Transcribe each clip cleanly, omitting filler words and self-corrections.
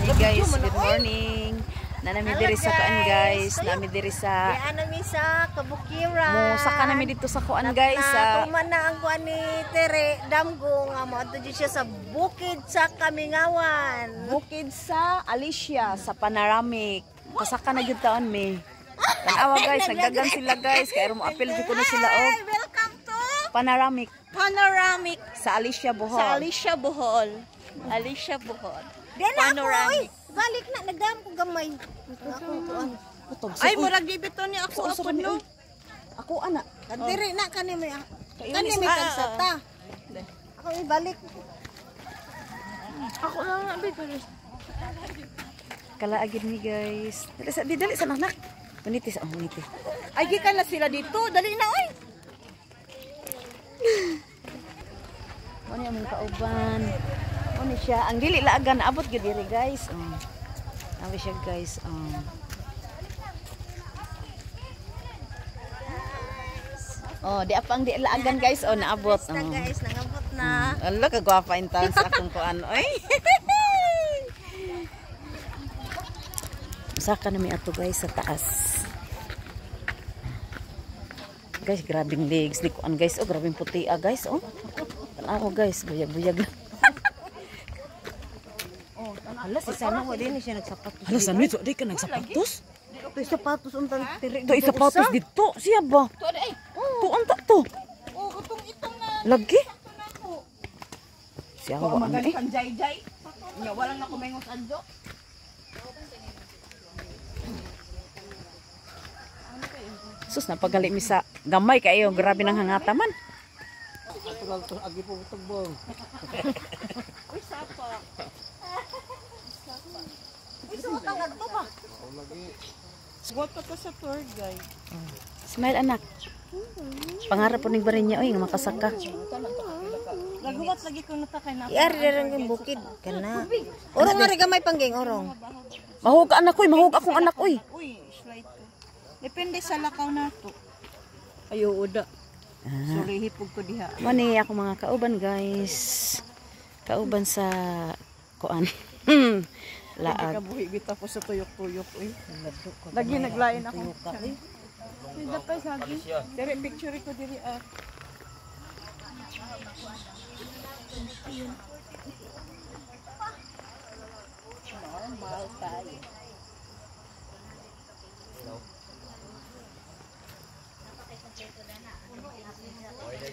Hey guys, good morning. Nanami diri sa kuan guys, nami diri sa anami sa Kabukiran. mo saka nami dito sa kuan guys sa Kumana ang kuan ni Tere Damgo nga mo adto siya sa bukid sa Kamingawan. bukid sa Alicia sa Panoramic. Pasaka na gyud taon mi. Tanawa guys, nagdagan sila guys, kay mo apil gyud ko na sila og Welcome to Panoramic Panoramic sa Alicia Bohol. sa Alicia Bohol. Alicia Bohol. Panoramic. Balik na nagdam ko gamay. Ay, murag dibito ni ako apod no. Ako ana. Kadiri na kanimi. Kanimi kagsata. Ako ibalik. Ako lang na bitalis. Kalaagid ni guys. Dali sa anak. Manitis ang manitis. Ay gikan na sila dito. Dali na oy. Ano yung kauban? Ano siya? Ang dili laagan naabot gyud diri guys. Ano siya guys? Di apang di laagan guys. Naabot. Guys, nangabot na. Ala ka gwapa intan sa akong kuan. Oy. Saka na mi ato guys sa taas. Guys, grabing legs ni kuan guys. Grabing puti guys. Tanaw guys, buyag-buyag. Hala si Sana mo din siya nagsapatos. Hala sanwit, di ka nagsapatos? Ito sapatos untan tiri. Ito isapatos dito. Siya ba? To ay. To anta to. Itong na. Lagi? Siya wa ano eh. Kan jay-jay. Nya wala na kumengos adto. Sus napagali mi sa gamay kayo, grabe nang hangata man. Agi po tugbong. Uy sapa. Isu utang adto ba? Sugot pa to sa tour guide. Smile anak. Pangarap po ning barin niya oy nga makasaka. Nagubat lagi ko natakay na. Iari lang yung bukid kana. Orong nga gamay pangging orong. Mahug ka anak oy, mahug akong anak oy. Uy, slide ko. Depende sa lakaw nato. Ayo uda. Sorry hipog ko diha. Mani ako mga kauban guys. Kauban sa kuan. Laag. Kabuhi bita ko sa tuyok-tuyok eh. Lagi naglain ako. Hindi pa sagi. Dere picture ko diri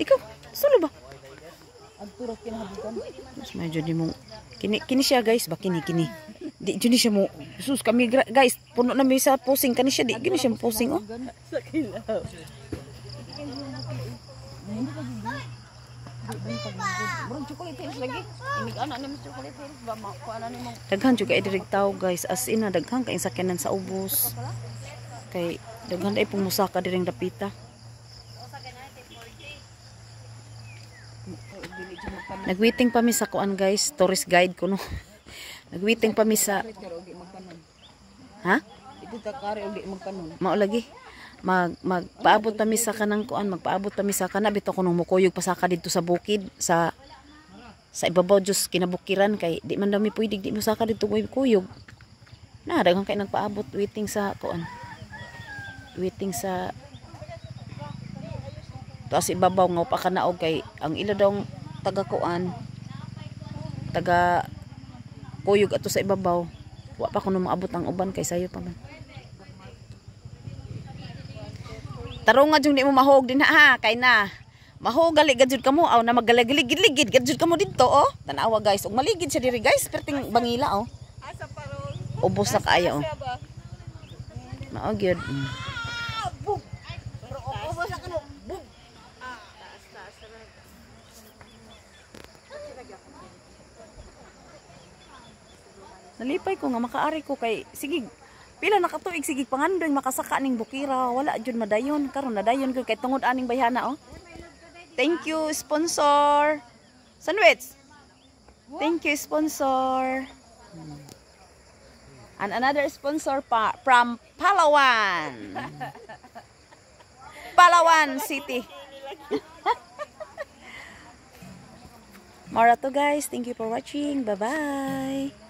Ikaw, solo ba? Agturo kinahabugan. Mas medyo di mo kini siya guys, ba kini. Di jud siya mo. Sus kami guys, puno na mi sa posing kani siya di gini siya posing Sa kilaw. Murag chocolate hills lagi. Inig ana ni chocolate hills ba ko ana nimo. Daghan jud kay diri tao guys, as in na daghan kay sakyanan sa ubos. Kay daghan ay pumusaka diring dapita. Nagwaiting pa mi sa kuan guys, tourist guide ko no. Nagwaiting pa mi sa ha? Ito ta kare ug magkanon. Mao lagi. Magpaabot pa mi sa kanang kuan, magpaabot pa mi sa kana bitaw kuno mukuyog pasaka dito sa bukid sa ibabaw Diyos kinabukiran kay di man daw mi pwede di mo saka dito kuyog. Na daghang kay nagpaabot waiting sa kuan. Waiting sa taas ibabaw nga pa kanaog kay ang ila daw taga kuan taga kuyog ato sa ibabaw wa pa kuno maabot ang uban kay sayo pa man. Tarong nga jud di mo mahog din ha kay na mahog gali gadjud kamo aw na magaligid gadjud kamo didto tanawa guys ug maligid siya diri guys perting bangila Asa paron? ubos na kaayo mao gyud. Pero ubos na kano. Boom. Taas. Nalipay ko nga makaari ko kay sige pila na katuig sige pangandoy makasaka ning bukira wala jud madayon karon nadayon ko kay tungod aning bayhana Thank you sponsor. Sandwich. Thank you sponsor. And another sponsor from Palawan. Palawan City. More to guys. Thank you for watching. Bye-bye.